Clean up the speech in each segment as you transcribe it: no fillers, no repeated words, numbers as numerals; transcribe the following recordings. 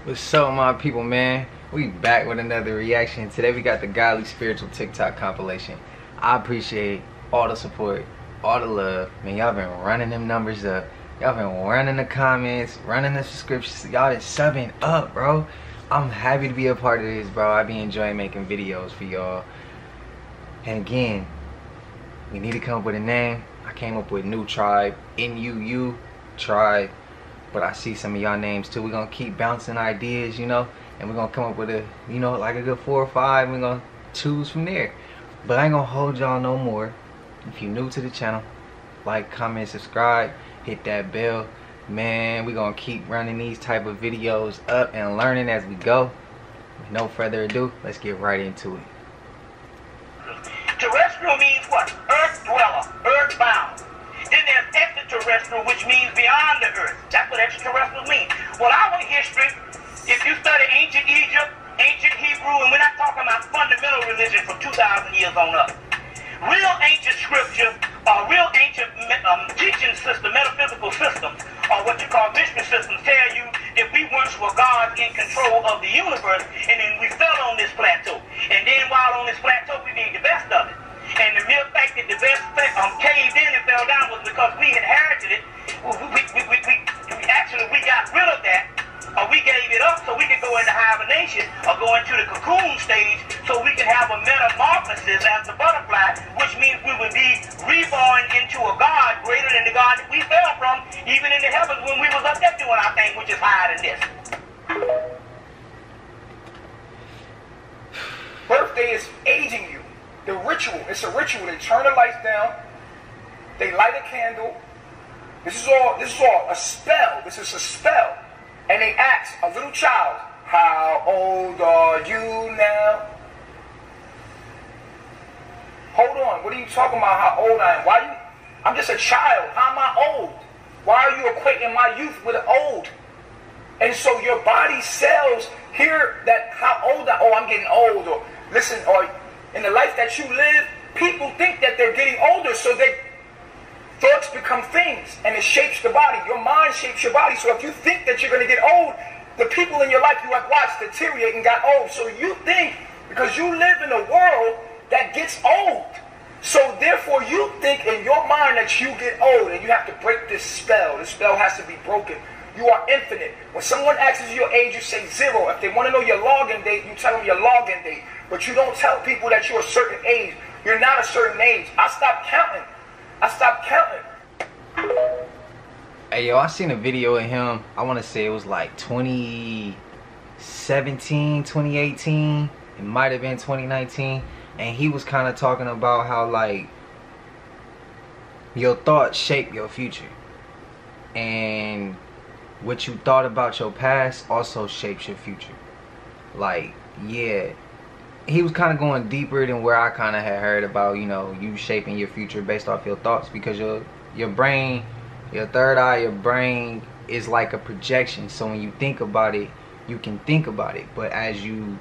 What's up, my people, man? We back with another reaction. Today we got the Godly Spiritual TikTok compilation. I appreciate all the support, all the love. Man, y'all been running them numbers up. Y'all been running the comments, running the subscriptions. Y'all been subbing up, bro. I'm happy to be a part of this, bro. I be enjoying making videos for y'all. And again, we need to come up with a name. I came up with New Tribe, NUU Tribe. But I see some of y'all names too. We're gonna keep bouncing ideas, you know, and we're gonna come up with a, you know, like a good 4 or 5. We're gonna choose from there. But I ain't gonna hold y'all no more. If you're new to the channel, like, comment, subscribe, hit that bell. Man, we're gonna keep running these type of videos up and learning as we go. With no further ado, let's get right into it. Terrestrial means what? Earth dweller, earthbound. Then there's extraterrestrial, which means beyond the earth. That's what extraterrestrial means. Well, our history, if you study ancient Egypt, ancient Hebrew, and we're not talking about fundamental religion from 2,000 years on up. Real ancient scripture, real ancient teaching system, metaphysical systems, or what you call mystery systems, tell you that we once were God in control of the universe, and then we fell on this plateau. And then while on this plateau, we made the best of it. And the mere fact that the best caved in and fell down was because we inherited it. We got rid of that, or we gave it up so we could go into hibernation or go into the cocoon stage so we can have a metamorphosis as the butterfly, which means we would be reborn into a God greater than the God that we fell from, even in the heavens when we was up there doing our thing, which is higher than this. Birthday is aging you. The ritual, it's a ritual. They turn the lights down, they light a candle. This is all a spell. This is a spell. And they ask a little child, how old are you now? Hold on, what are you talking about how old I am? I'm just a child. How am I old? Why are you equating my youth with old? And so your body cells hear that how old I'm getting old, or listen, or in the life that you live, people think that they're getting older, so thoughts become things, and it shapes the body. Your mind shapes your body. So if you think that you're going to get old, the people in your life you have watched deteriorate and got old. So you think, because you live in a world that gets old, so therefore you think in your mind that you get old, and you have to break this spell. This spell has to be broken. You are infinite. When someone asks you your age, you say 0. If they want to know your login date, you tell them your login date. But you don't tell people that you're a certain age. You're not a certain age. I stopped counting. Hey, yo, I seen a video of him. I want to say it was like 2017, 2018. It might have been 2019. And he was kind of talking about how, like, your thoughts shape your future. And what you thought about your past also shapes your future. Like, yeah, he was kind of going deeper than where I kind of had heard about, you know, you shaping your future based off your thoughts, because your brain, your third eye, your brain is like a projection. So when you think about it, you can think about it, but as you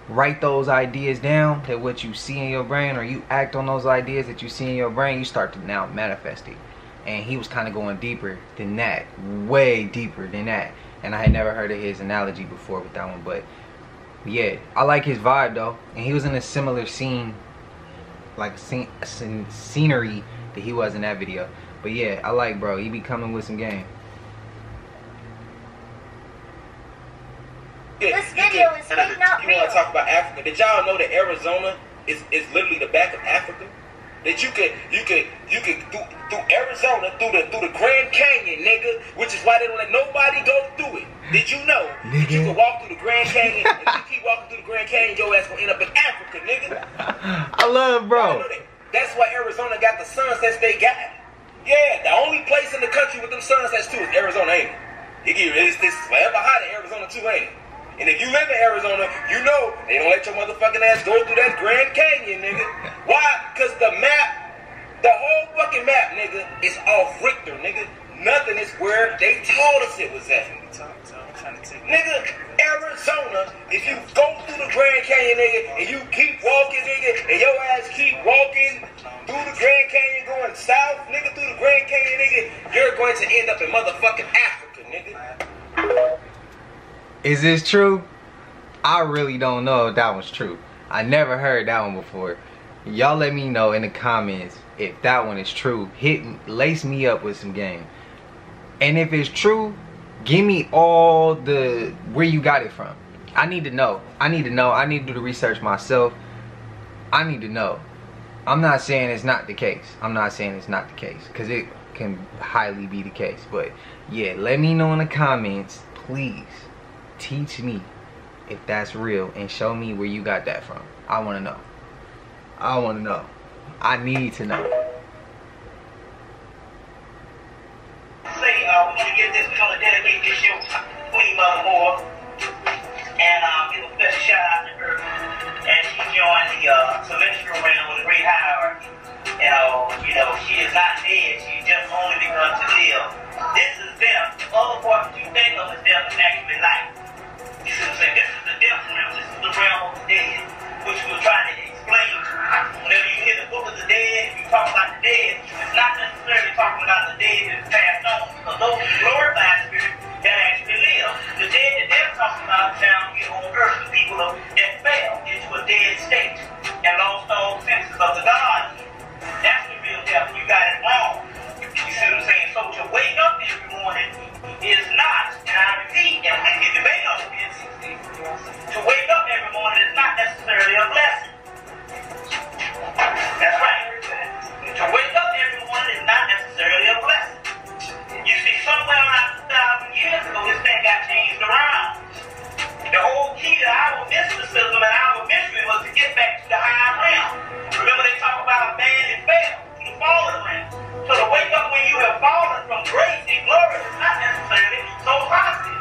write those ideas down, that what you see in your brain, or you act on those ideas that you see in your brain, you start to now manifest it. And he was kind of going deeper than that, way deeper than that. And I had never heard of his analogy before with that one, but yeah, I like his vibe though. And he was in a similar scene, like a scenery that he was in that video. But yeah, I like, bro, he be coming with some game. This video is fake, not real. You want to talk about Africa? Did y'all know that Arizona is literally the back of Africa? That you could through Arizona, through the Grand Canyon, nigga, which is why they don't let nobody go through it. Did you know that you can walk through the Grand Canyon, and if you keep walking through the Grand Canyon, your ass gonna end up in Africa, nigga? I love it, bro. That's why Arizona got the sunsets they got. Yeah, the only place in the country with them sunsets too is Arizona, ain't it? It's forever hot in Arizona too, ain't it? And if you live in Arizona, you know they don't let your motherfucking ass go through that Grand Canyon, nigga. Why? Because the map, the whole fucking map, nigga, is off Richter, nigga. Nothing is where they told us it was at. Nigga, Arizona, if you go through the Grand Canyon, nigga, and you keep walking, nigga, and your ass keep walking through the Grand Canyon going south, nigga, through the Grand Canyon, nigga, you're going to end up in motherfucking Africa, nigga. Is this true? I really don't know if that one's true. I never heard that one before. Y'all let me know in the comments if that one is true. Lace me up with some game. And if it's true, give me all the where you got it from. I need to know. I need to know. I need to do the research myself. I need to know. I'm not saying it's not the case. I'm not saying it's not the case, because it can highly be the case. But yeah, let me know in the comments, please. Teach me if that's real and show me where you got that from. I want to know. I want to know. I need to know. Say, we're going to get this, we're going to dedicate this show to Queen Mother Moore. And give a special shout out to her. And she joined the celestial realm with a great hierarchy. You know, she is not dead. She just only begun to live. This is death. The other part that you think of as death is actually life. You see what I'm saying? This is the death realm. This is the realm of the dead, which we're trying to explain. Whenever you hear the book of the dead, if you talk about the dead, it's not necessarily talking about the dead that's passed on, because those glorified spirits that actually live. The dead that they're talking about down here on earth, the people that fell into a dead state and lost all senses of the God. That's the real death. You got it wrong. You see what I'm saying? So to wake up every morning is not, and I repeat, and we can debate on this, to wake up every morning is not necessarily a blessing. That's right. To wake up every morning is not necessarily a blessing. You see, somewhere around 2,000 years ago, this thing got changed around. The whole key to our mysticism and our mystery was to get back to the higher realm. Remember, they talk about a man that fell to the fallen realm. So to wake up when you have fallen from grace and glory is not necessarily so positive.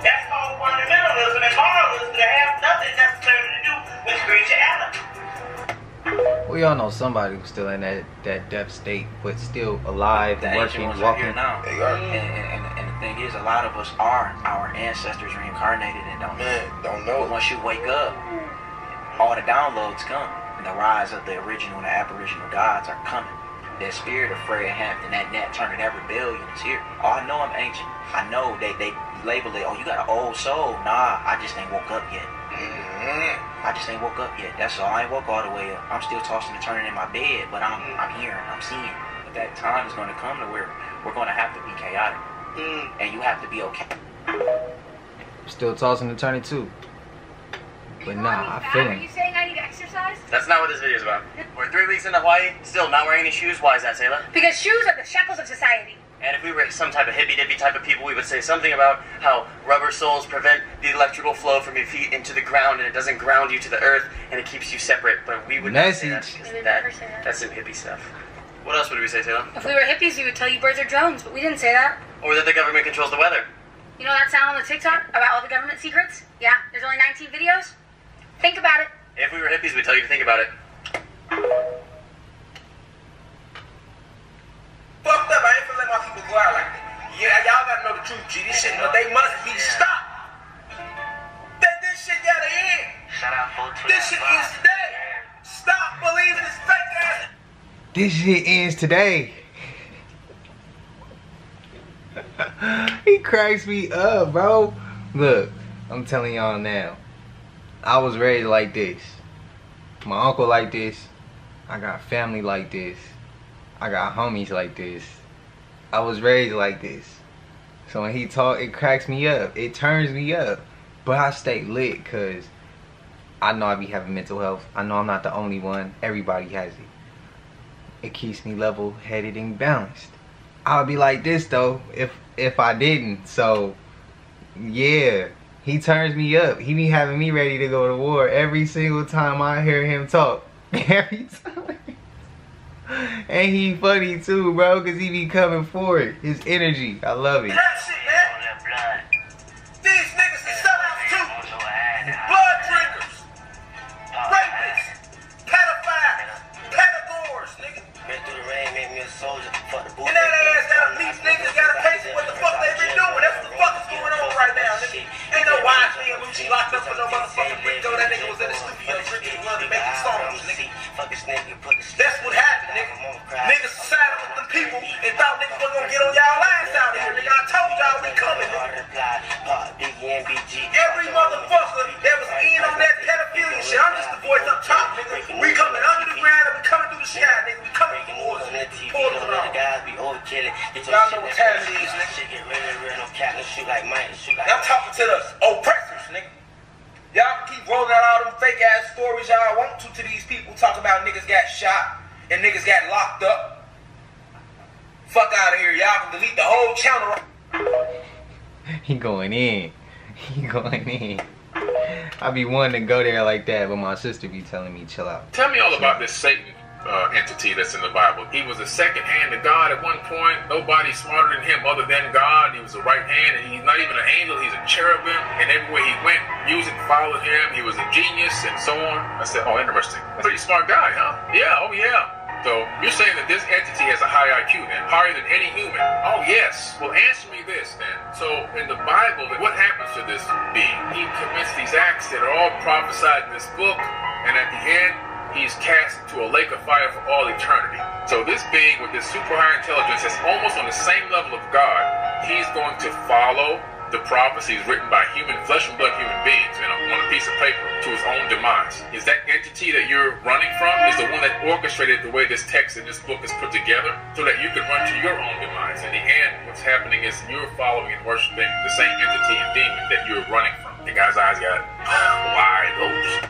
That's called fundamentalism and moralism that have nothing necessarily to do with spirituality. We all know somebody who's still in that death state, but still alive, working, walking. Now. And the thing is, a lot of us are our ancestors reincarnated and don't know. But once you wake up, all the downloads come. And the rise of the original and the aboriginal gods are coming. That spirit of Fred Hampton, that Nat Turner, that rebellion is here. Oh, I know I'm ancient. I know they label it, oh, you got an old soul. Nah, I just ain't woke up yet. I just ain't woke up yet. That's all. I ain't woke all the way up. I'm still tossing and turning in my bed, but I'm hearing, I'm seeing. But that time is going to come to where we're going to have to be chaotic. And you have to be okay. Still tossing and turning too. But nah, I feel Are you saying I need to exercise? That's not what this video is about. We're 3 weeks into Hawaii, still not wearing any shoes. Why is that, Sayla? Because shoes are the shackles of society. And if we were some type of hippy-dippy type of people, we would say something about how rubber soles prevent the electrical flow from your feet into the ground, and it doesn't ground you to the earth, and it keeps you separate. But we would not say that because that's some hippie stuff. What else would we say, Sayla? If we were hippies, we would tell you birds are drones, but we didn't say that. Or that the government controls the weather. You know that sound on the TikTok about all the government secrets? Yeah, there's only 19 videos. Think about it. If we were hippies, we'd tell you to think about it. Fucked up. I ain't gonna let my people go out like that. Yeah, y'all gotta know the truth, G. This shit, they must be stopped. This shit gotta end. This shit ends today. Stop believing this fake ass. This shit ends today. He cracks me up, bro. Look, I'm telling y'all now. I was raised like this. My uncle like this. I got family like this. I got homies like this. I was raised like this. So when he talk, it cracks me up. It turns me up. But I stay lit because I know I be having mental health. I know I'm not the only one. Everybody has it. It keeps me level-headed and balanced. I would be like this though if I didn't. So yeah. He turns me up. He be having me ready to go to war every single time I hear him talk. Every time. And he funny too, bro, because he be coming for it. His energy. I love it. That shit, man. These niggas are sellouts too. Blood drinkers. Rapists. Pedophiles. Pedagores, nigga. And that ass got a these niggas got a pay for what the fuck they been doing. That's what the fuck is going on right now, nigga. Ain't no wise man Lucci locked up for no motherfucking Rico. That nigga was in the studio drinking blood and making songs, nigga. That's what happened, nigga. Niggas sided with them people and thought niggas wasn't gonna get on y'all ass out here, nigga. I told y'all we coming, nigga. Every motherfucker that was in on that pedophilia shit, I'm just the voice up top, nigga. We coming under the ground and we coming through the sky, nigga. We coming from wars, nigga. Portals and all. Y'all know what time it is, nigga. I'm talking to the oppressors, nigga. Y'all keep rolling out all them fake ass stories y'all want to these people. Talk about niggas got shot and niggas got locked up. Fuck out of here. Y'all can delete the whole channel. He going in. He going in. I be wanting to go there like that, but my sister be telling me chill out. Tell me all about this Satan entity that's in the Bible. He was a second hand to God at one point. Nobody smarter than him other than God. He was a right hand, and he's not even an angel. He's a cherubim, and everywhere he went, music followed him. He was a genius, and so on. I said, oh, interesting. Pretty smart guy, huh? Yeah, oh yeah. So you're saying that this entity has a high IQ then, higher than any human? Oh yes. Well, answer me this then. So in the Bible, what happens to this being? He commits these acts that are all prophesied in this book, and at the end, he's cast into a lake of fire for all eternity. So this being with this super high intelligence that's almost on the same level of God, he's going to follow the prophecies written by flesh and blood human beings on a piece of paper to his own demise. Is that entity that you're running from is the one that orchestrated the way this text in this book is put together so that you can run to your own demise? In the end, what's happening is you're following and worshiping the same entity and demon that you're running from. The guy's eyes got wide open.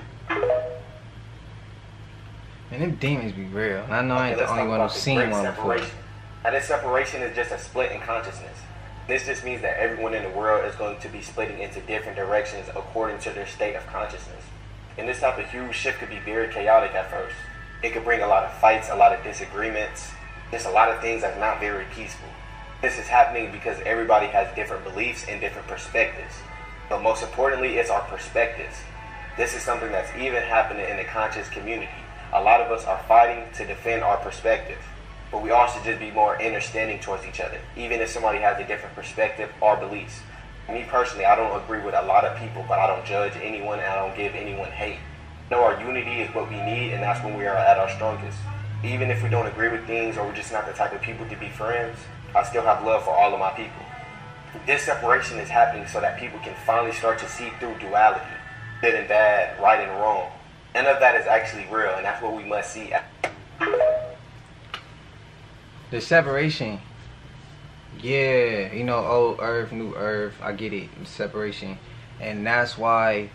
Man, them demons be real. I know I ain't the only one who's seen one before. Now, this separation is just a split in consciousness. This just means that everyone in the world is going to be splitting into different directions according to their state of consciousness. And this type of huge shift could be very chaotic at first. It could bring a lot of fights, a lot of disagreements, just a lot of things that's not very peaceful. This is happening because everybody has different beliefs and different perspectives. But most importantly, it's our perspectives. This is something that's even happening in the conscious community. A lot of us are fighting to defend our perspective. But we all should just be more understanding towards each other, even if somebody has a different perspective or beliefs. Me personally, I don't agree with a lot of people, but I don't judge anyone and I don't give anyone hate. No, our unity is what we need, and that's when we are at our strongest. Even if we don't agree with things or we're just not the type of people to be friends, I still have love for all of my people. This separation is happening so that people can finally start to see through duality, good and bad, right and wrong. None of that is actually real, and that's what we must see. The separation, yeah, you know, old earth, new earth, I get it, separation. And that's why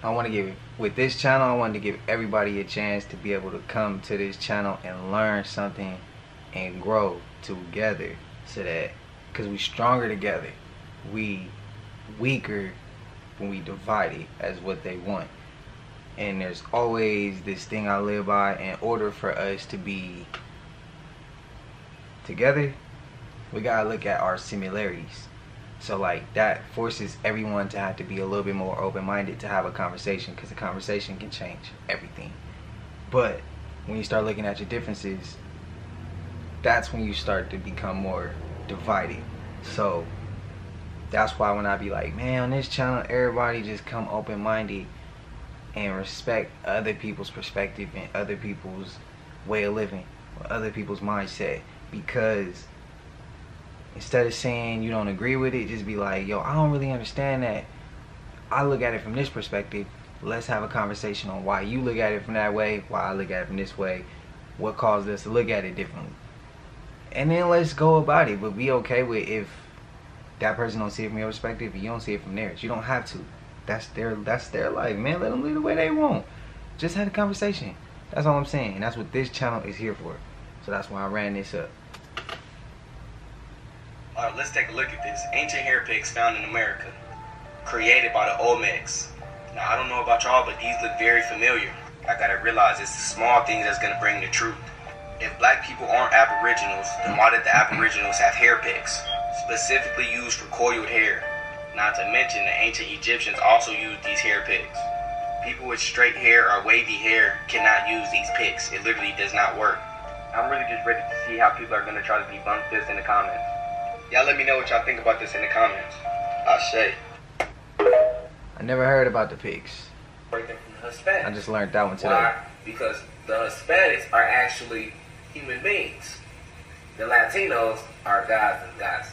I want to give, with this channel, I wanted to give everybody a chance to be able to come to this channel and learn something and grow together, so that, because we stronger together, we weaker when we divided, as what they want. And there's always this thing I live by, in order for us to be together, we gotta look at our similarities. So like that forces everyone to have to be a little bit more open-minded to have a conversation, because a conversation can change everything. But when you start looking at your differences, that's when you start to become more divided. So that's why when I be like, man, on this channel, everybody just come open-minded and respect other people's perspective and other people's way of living, or other people's mindset. Because instead of saying you don't agree with it, just be like, yo, I don't really understand that. I look at it from this perspective. Let's have a conversation on why you look at it from that way, why I look at it from this way, what caused us to look at it differently. And then let's go about it. But be okay with if that person don't see it from your perspective, you don't see it from theirs. You don't have to. That's their life, man. Let them live the way they want. Just have a conversation. That's all I'm saying. And that's what this channel is here for. So that's why I ran this up. Alright, let's take a look at this. Ancient hair picks found in America, created by the Olmecs. Now, I don't know about y'all, but these look very familiar. I gotta realize it's the small things that's gonna bring the truth. If black people aren't aboriginals, then why did the aboriginals have hair picks, specifically used for coiled hair? Not to mention the ancient Egyptians also used these hair picks. People with straight hair or wavy hair cannot use these picks. It literally does not work. I'm really just ready to see how people are going to try to debunk this in the comments. Y'all let me know what y'all think about this in the comments. I'll say. I never heard about the pigs. Everything from the Hispanics. I just learned that one today. Why? Because the Hispanics are actually human beings. The Latinos are gods and goddesses.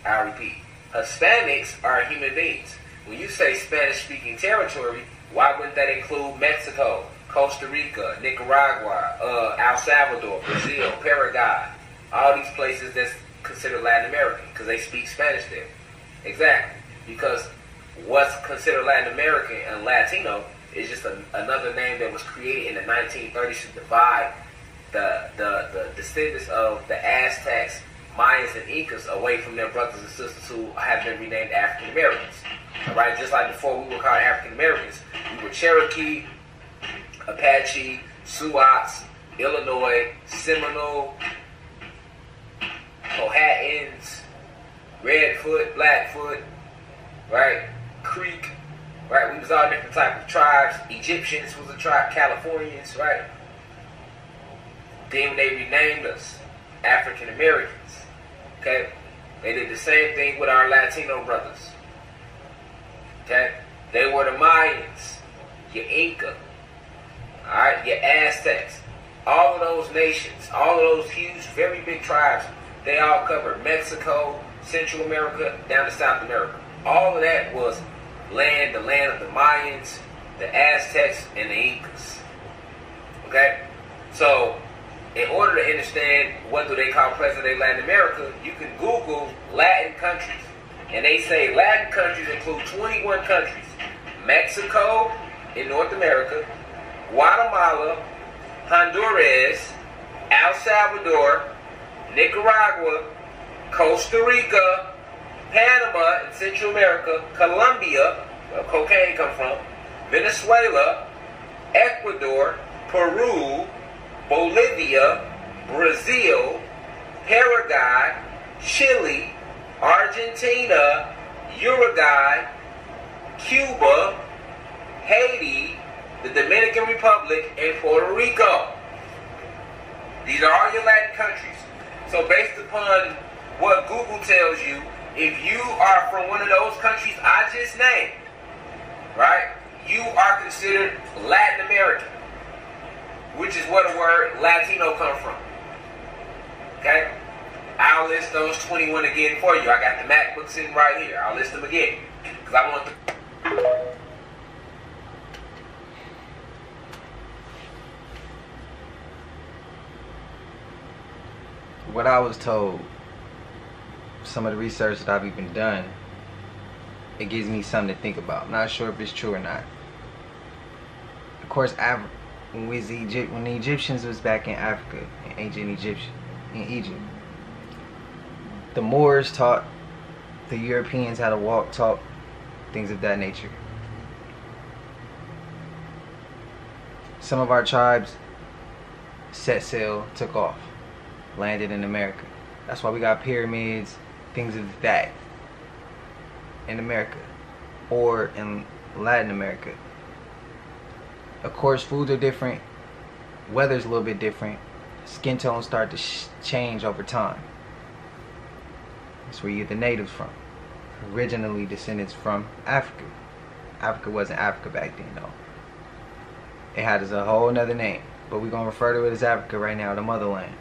I repeat, Hispanics are human beings. When you say Spanish-speaking territory, why wouldn't that include Mexico, Costa Rica, Nicaragua, El Salvador, Brazil, Paraguay, all these places that's considered Latin American because they speak Spanish there? Exactly. Because what's considered Latin American and Latino is just another name that was created in the 1930s to divide the descendants of the Aztecs, Mayans, and Incas away from their brothers and sisters who have been renamed African Americans. All right, just like before we were called African Americans, we were Cherokee, Apache, Sioux, Illinois, Seminole, Powhatans, Redfoot, Blackfoot, right? Creek, right? We was all different types of tribes. Egyptians was a tribe, Californians, right? Then when they renamed us African Americans, okay? They did the same thing with our Latino brothers. Okay? They were the Mayans, your Inca, alright, your Aztecs. All of those nations, all of those huge, very big tribes, they all covered Mexico, Central America, down to South America. All of that was the land of the Mayans, the Aztecs, and the Incas. Okay? So, in order to understand what do they call present-day Latin America, you can Google Latin countries. And they say Latin countries include 21 countries. Mexico in North America, Guatemala, Honduras, El Salvador, Nicaragua, Costa Rica, Panama in Central America, Colombia, where cocaine comes from, Venezuela, Ecuador, Peru, Bolivia, Brazil, Paraguay, Chile, Argentina, Uruguay, Cuba, Haiti, the Dominican Republic, and Puerto Rico. These are all your Latin countries. So based upon what Google tells you, if you are from one of those countries I just named, right, you are considered Latin American, which is where the word Latino comes from. Okay? I'll list those 21 again for you. I got the MacBook sitting right here. I'll list them again. Because I want the... What I was told, some of the research that I've even done, it gives me something to think about. I'm not sure if it's true or not. Of course, when the Egyptians was back in Africa, in ancient in Egypt, the Moors taught the Europeans how to walk, talk, things of that nature. Some of our tribes set sail, took off, landed in America. That's why we got pyramids, things of that in America or in Latin America. Of course, foods are different, weather's a little bit different, skin tones start to change over time. That's where you get the natives from. Originally descendants from Africa. Africa wasn't Africa back then though. It had a whole nother name, but we're gonna refer to it as Africa right now, the motherland.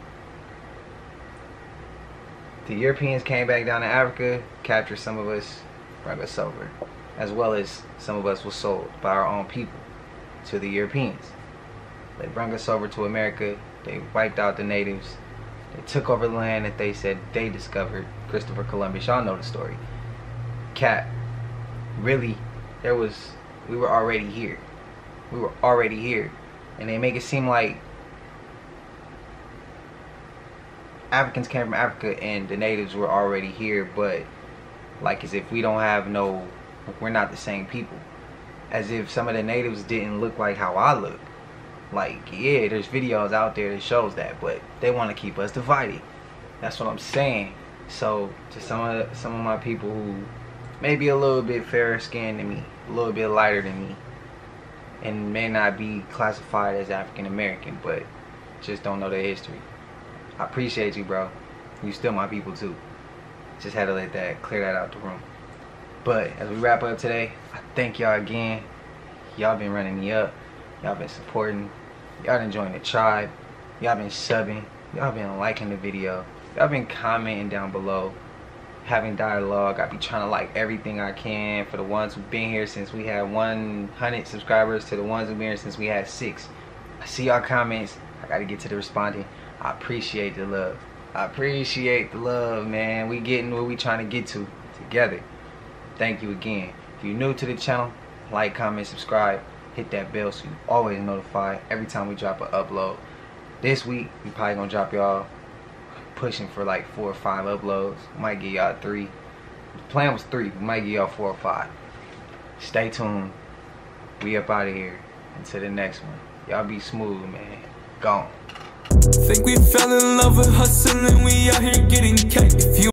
The Europeans came back down to Africa, captured some of us, brought us over, as well as some of us were sold by our own people to the Europeans. They brought us over to America, they wiped out the natives, they took over the land that they said they discovered. Christopher Columbus, y'all know the story. Cap, really, we were already here. We were already here. And they make it seem like Africans came from Africa and the natives were already here, but like as if we don't have no, we're not the same people. As if some of the natives didn't look like how I look. Like, yeah, there's videos out there that shows that, but they want to keep us divided. That's what I'm saying. So to some of my people who may be a little bit fairer skinned than me, a little bit lighter than me, and may not be classified as African American, but just don't know their history, I appreciate you, bro. You still my people too. Just had to clear that out the room. But as we wrap up today, I thank y'all again. Y'all been running me up. Y'all been supporting. Y'all been joining the tribe. Y'all been subbing. Y'all been liking the video. Y'all been commenting down below. having dialogue. I be trying to like everything I can for the ones who've been here since we had 100 subscribers to the ones who've been here since we had 6. I see y'all comments. I gotta get to the responding. I appreciate the love. I appreciate the love, man. We getting where we trying to get to together. Thank you again. If you're new to the channel, like, comment, subscribe, hit that bell so you always notified every time we drop an upload. This week we probably gonna drop y'all, pushing for like 4 or 5 uploads. Might give y'all 3. The plan was 3. We might give y'all 4 or 5. Stay tuned. We up out of here. Until the next one. Y'all be smooth, man. Gone. Think we fell in love with hustling, we out here getting cake. If you